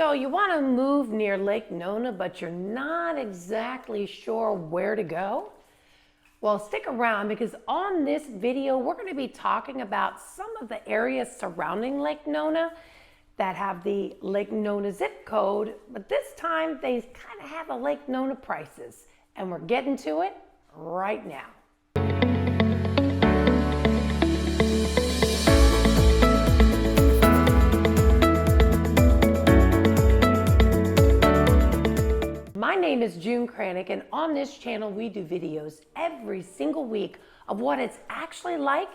So you want to move near Lake Nona, but you're not exactly sure where to go? Well, stick around because on this video, we're going to be talking about some of the areas surrounding Lake Nona that have the Lake Nona zip code, but this time they kind of have the Lake Nona prices, and we're getting to it right now. My name is June Kranick, and on this channel we do videos every single week of what it's actually like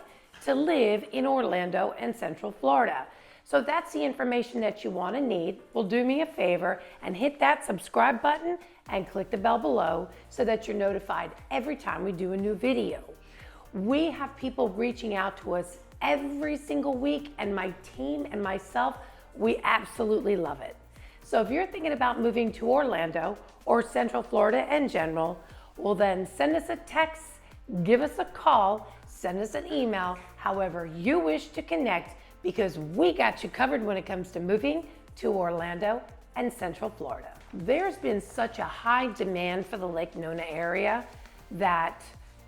to live in Orlando and Central Florida. So if that's the information that you want to need, well, do me a favor and hit that subscribe button and click the bell below so that you're notified every time we do a new video. We have people reaching out to us every single week, and my team and myself, we absolutely love it. So if you're thinking about moving to Orlando or Central Florida in general, well then send us a text, give us a call, send us an email, however you wish to connect, because we got you covered when it comes to moving to Orlando and Central Florida. There's been such a high demand for the Lake Nona area that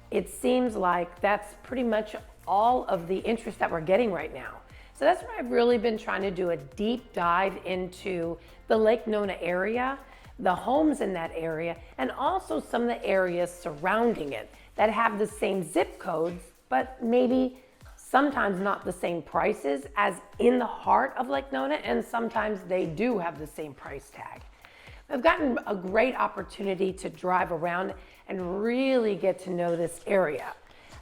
it seems like that's pretty much all of the interest that we're getting right now. So that's why I've really been trying to do a deep dive into the Lake Nona area, the homes in that area, and also some of the areas surrounding it that have the same zip codes, but maybe sometimes not the same prices as in the heart of Lake Nona, and sometimes they do have the same price tag. I've gotten a great opportunity to drive around and really get to know this area.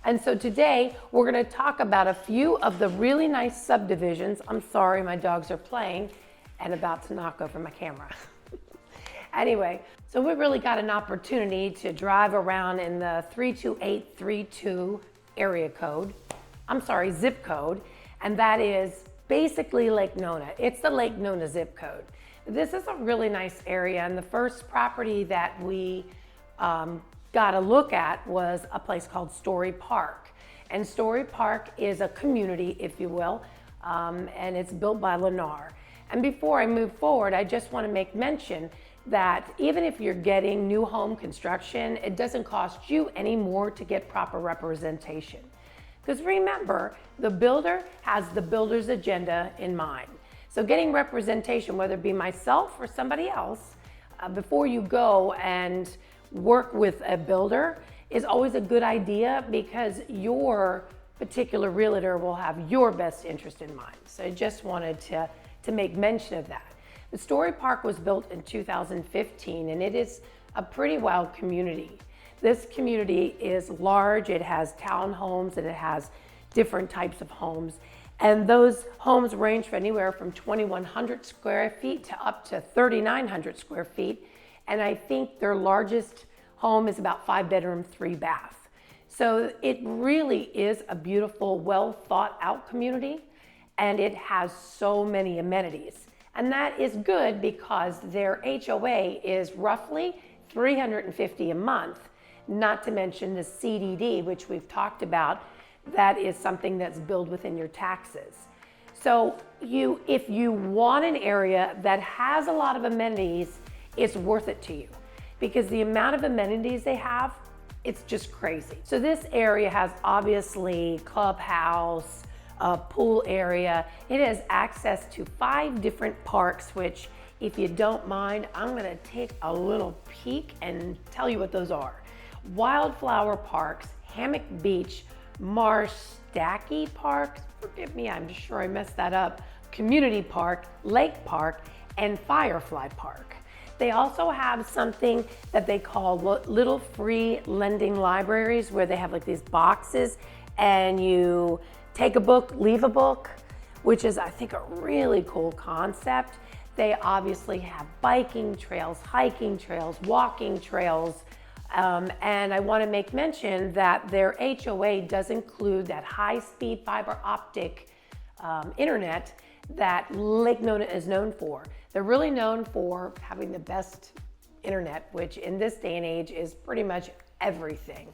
And so today we're going to talk about a few of the really nice subdivisions. I'm sorry, my dogs are playing and about to knock over my camera. Anyway, so we really got an opportunity to drive around in the 32832 area code. I'm sorry, zip code. And that is basically Lake Nona. It's the Lake Nona zip code. This is a really nice area. And the first property that we got a look at was a place called Story Park. And Story Park is a community, if you will, and it's built by Lennar. And before I move forward, I just want to make mention that even if you're getting new home construction, it doesn't cost you any more to get proper representation. Because remember, the builder has the builder's agenda in mind. So getting representation, whether it be myself or somebody else, before you go and work with a builder is always a good idea, because your particular realtor will have your best interest in mind. So I just wanted to make mention of that. The Story Park was built in 2015, and it is a pretty wild community. This community is large, it has townhomes, and it has different types of homes. And those homes range from anywhere from 2,100 square feet to up to 3,900 square feet. And I think their largest home is about 5 bedroom, 3 bath. So it really is a beautiful, well thought out community, and it has so many amenities. And that is good because their HOA is roughly $350 a month, not to mention the CDD, which we've talked about. That is something that's billed within your taxes. So if you want an area that has a lot of amenities, it's worth it to you, because the amount of amenities they have, it's just crazy. So this area has obviously clubhouse, a pool area. It has access to 5 different parks, which if you don't mind, I'm gonna take a little peek and tell you what those are. Wildflower Parks, Hammock Beach, Marsh Stacky Parks, forgive me, I'm sure I messed that up, Community Park, Lake Park, and Firefly Park. They also have something that they call little free lending libraries, where they have like these boxes and you take a book, leave a book, which is, I think, a really cool concept. They obviously have biking trails, hiking trails, walking trails. And I want to make mention that their HOA does include that high-speed fiber optic internet that Lake Nona is known for. They're really known for having the best internet, which in this day and age is pretty much everything.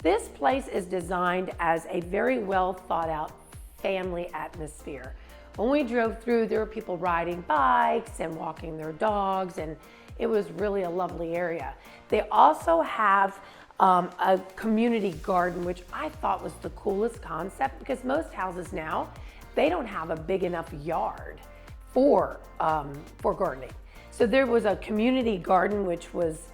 This place is designed as a very well thought out family atmosphere, When we drove through, there were people riding bikes and walking their dogs, and it was really a lovely area. They also have a community garden, which I thought was the coolest concept, because most houses now, they don't have a big enough yard for gardening. So there was a community garden, which was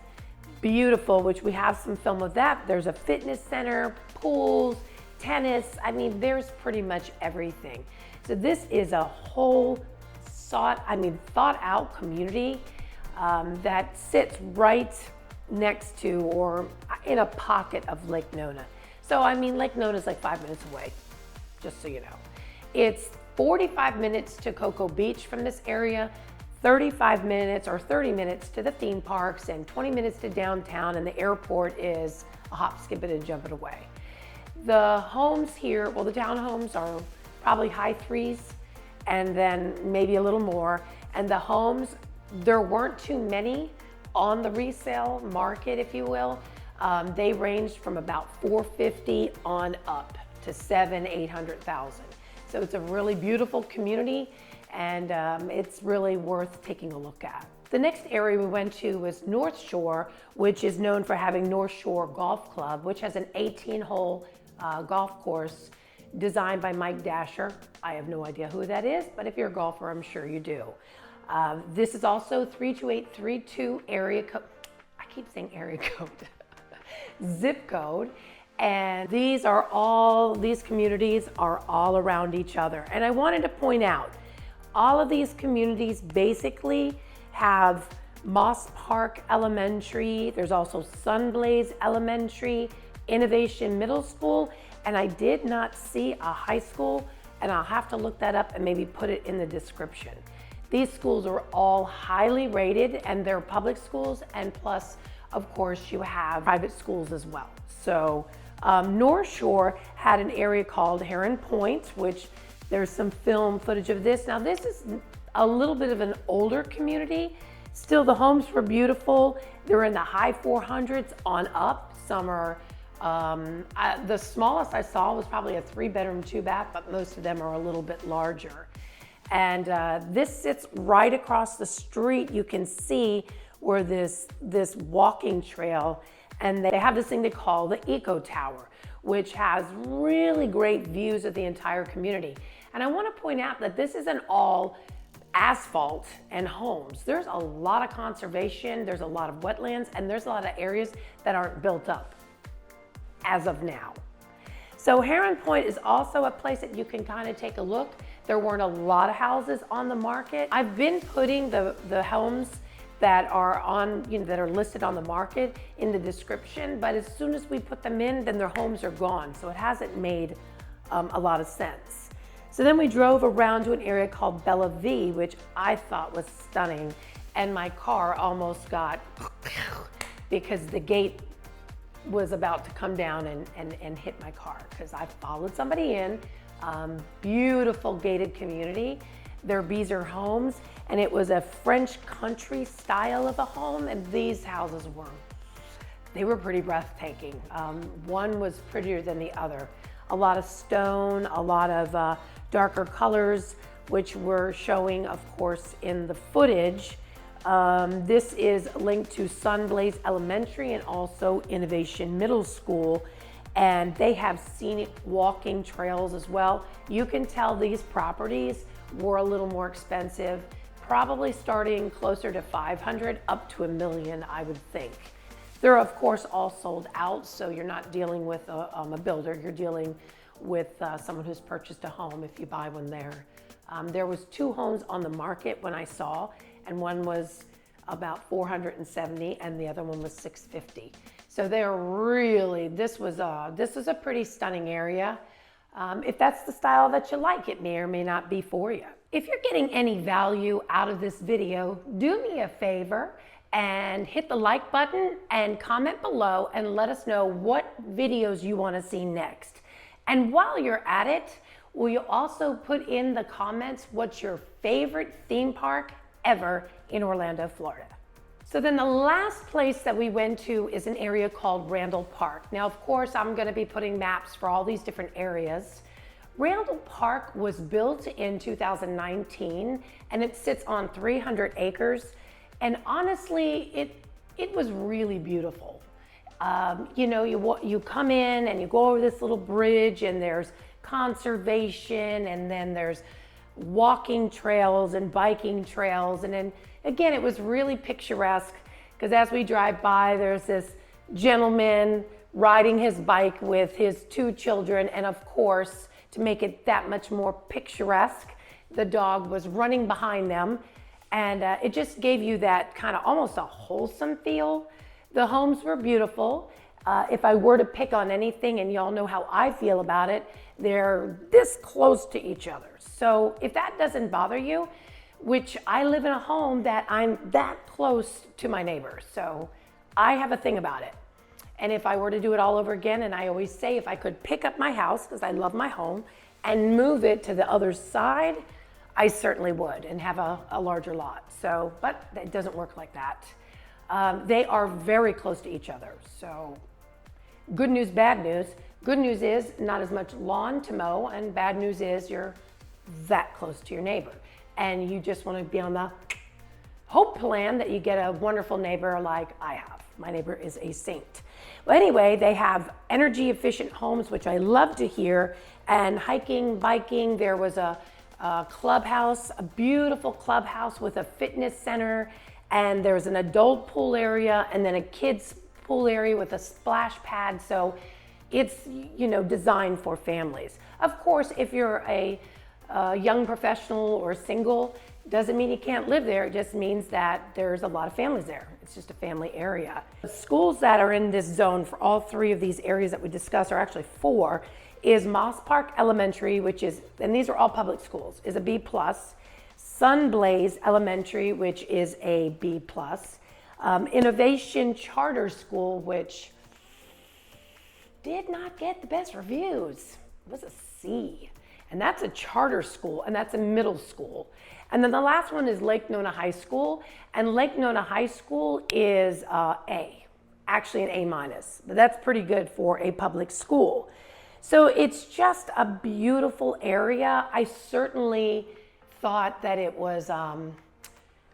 beautiful, which we have some film of that. There's a fitness center, pools, tennis. I mean, there's pretty much everything. So this is a whole thought out community that sits right next to or in a pocket of Lake Nona. So I mean, Lake Nona is like 5 minutes away, just so you know. It's 45 minutes to Cocoa Beach from this area, 35 minutes or 30 minutes to the theme parks, and 20 minutes to downtown, and the airport is a hop, skip it, and jump it away. The homes here, well, the townhomes are probably high threes, and then maybe a little more. And the homes, there weren't too many on the resale market, if you will. They ranged from about $450 on up to $700,000-800,000. So it's a really beautiful community, and it's really worth taking a look at. The next area we went to was North Shore, which is known for having North Shore Golf Club, which has an 18-hole golf course designed by Mike Dasher. I have no idea who that is, but if you're a golfer, I'm sure you do. This is also 32832 area code. I keep saying area code. Zip code. And these communities are all around each other. And I wanted to point out, all of these communities basically have Moss Park Elementary. There's also Sunblaze Elementary, Innovation Middle School, and I did not see a high school, and I'll have to look that up and maybe put it in the description. These schools are all highly rated, and they're public schools, and plus, of course, you have private schools as well. So North Shore had an area called Heron Point, which there's some film footage of this. Now, this is a little bit of an older community. Still, the homes were beautiful. They're in the high 400s on up. Some are the smallest I saw was probably a 3-bedroom, 2-bath, but most of them are a little bit larger. And this sits right across the street. You can see where this walking trail, and they have this thing they call the Eco Tower, which has really great views of the entire community. And I want to point out that this isn't all asphalt and homes. There's a lot of conservation, there's a lot of wetlands, and there's a lot of areas that aren't built up as of now. So Heron Point is also a place that you can kind of take a look. There weren't a lot of houses on the market. I've been putting the homes that are on, that are listed on the market in the description, but as soon as we put them in, then their homes are gone. So it hasn't made a lot of sense. So then we drove around to an area called Bella V, which I thought was stunning. And my car almost got, because the gate was about to come down and hit my car, because I followed somebody in. Beautiful gated community. They're Beezer homes, and it was a French country style of a home, and these houses were pretty breathtaking. One was prettier than the other. A lot of stone, a lot of darker colors, which we're showing, of course, in the footage. This is linked to Sunblaze Elementary and also Innovation Middle School, and they have scenic walking trails as well. You can tell these properties were a little more expensive, probably starting closer to 500 up to $1 million, I would think. They're of course all sold out, so you're not dealing with a builder, you're dealing with someone who's purchased a home if you buy one there. There was 2 homes on the market when I saw, and one was about 470 and the other one was 650. So they're really, this was a pretty stunning area. If that's the style that you like, it may or may not be for you. If you're getting any value out of this video, do me a favor and hit the like button and comment below and let us know what videos you want to see next. And while you're at it, will you also put in the comments what's your favorite theme park ever in Orlando, Florida? So then the last place that we went to is an area called Randall Park. Now, of course, I'm going to be putting maps for all these different areas. Randall Park was built in 2019 and it sits on 300 acres. And honestly, it was really beautiful. You know, you come in and you go over this little bridge and there's conservation and then there's walking trails and biking trails. And then again, it was really picturesque because as we drive by, there's this gentleman riding his bike with his 2 children. And of course, to make it that much more picturesque, the dog was running behind them. And it just gave you that kind of almost a wholesome feel. The homes were beautiful. If I were to pick on anything, and y'all know how I feel about it, they're this close to each other. So if that doesn't bother you, which I live in a home that I'm that close to my neighbors, so I have a thing about it. And if I were to do it all over again, and I always say if I could pick up my house, because I love my home, and move it to the other side, I certainly would, and have a larger lot. So, but it doesn't work like that. They are very close to each other. So good news, bad news. Good news is not as much lawn to mow, and bad news is you're that close to your neighbor. And you just want to be on the hope plan that you get a wonderful neighbor like I have. My neighbor is a saint. Well, anyway, they have energy efficient homes, which I love to hear, and hiking, biking. There was a clubhouse, a beautiful clubhouse with a fitness center, and there's an adult pool area and then a kids pool area with a splash pad. So it's, you know, designed for families. Of course, if you're a young professional or single, doesn't mean you can't live there. It just means that there's a lot of families there. It's just a family area. The schools that are in this zone for all 3 of these areas that we discussed, are actually 4, is Moss Park Elementary, which is, and these are all public schools, is a B+. Sunblaze Elementary, which is a B+. Innovation Charter School, which did not get the best reviews. It was a C. And that's a charter school, and that's a middle school. And then the last one is Lake Nona High School. And Lake Nona High School is A, actually an A-, but that's pretty good for a public school. So it's just a beautiful area. I certainly thought that it was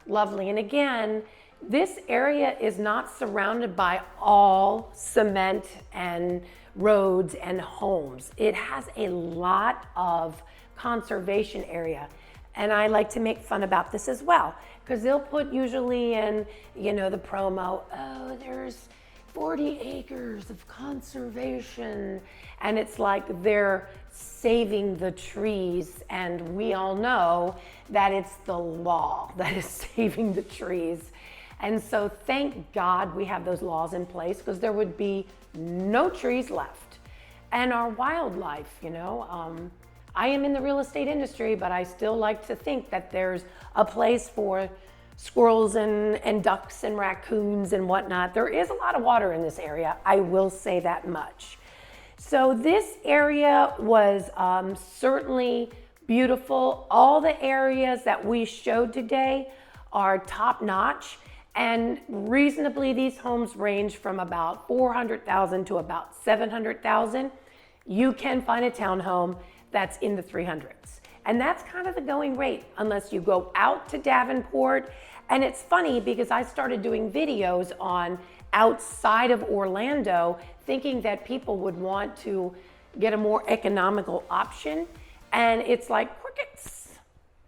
lovely. And again, this area is not surrounded by all cement and roads and homes. It has a lot of conservation area. And I like to make fun about this as well, because they'll put usually in, you know, the promo, oh, there's 40 acres of conservation. And it's like they're saving the trees. And we all know that it's the law that is saving the trees. And so thank God we have those laws in place, because there would be no trees left. And our wildlife, you know, I am in the real estate industry, but I still like to think that there's a place for squirrels and ducks and raccoons and whatnot. There is a lot of water in this area, I will say that much. So this area was certainly beautiful. All the areas that we showed today are top notch. And reasonably, these homes range from about $400,000 to about $700,000. You can find a townhome that's in the 300s. And that's kind of the going rate, unless you go out to Davenport. And it's funny because I started doing videos on outside of Orlando, thinking that people would want to get a more economical option. And it's like crickets,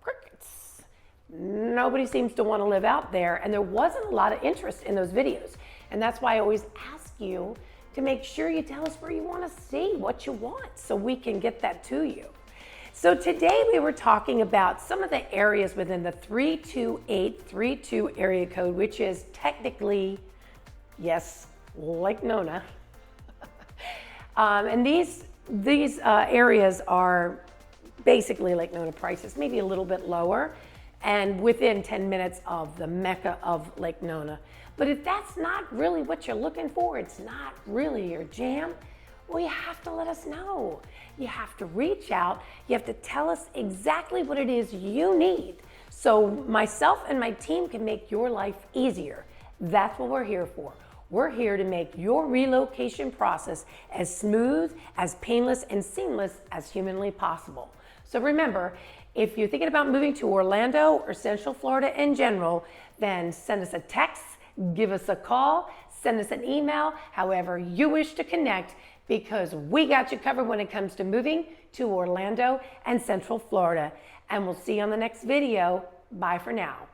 crickets. Nobody seems to want to live out there. And there wasn't a lot of interest in those videos. And that's why I always ask you to make sure you tell us where you want to see, what you want, so we can get that to you. So today we were talking about some of the areas within the 32832 area code, which is technically, yes, Lake Nona. And these areas are basically Lake Nona prices, maybe a little bit lower, and within 10 minutes of the Mecca of Lake Nona. But if that's not really what you're looking for, it's not really your jam, well, you have to let us know. You have to reach out. You have to tell us exactly what it is you need, so myself and my team can make your life easier. That's what we're here for. We're here to make your relocation process as smooth, as painless, and seamless as humanly possible. So remember, if you're thinking about moving to Orlando or Central Florida in general, then send us a text, give us a call, send us an email, however you wish to connect, because we got you covered when it comes to moving to Orlando and Central Florida. And we'll see you on the next video. Bye for now.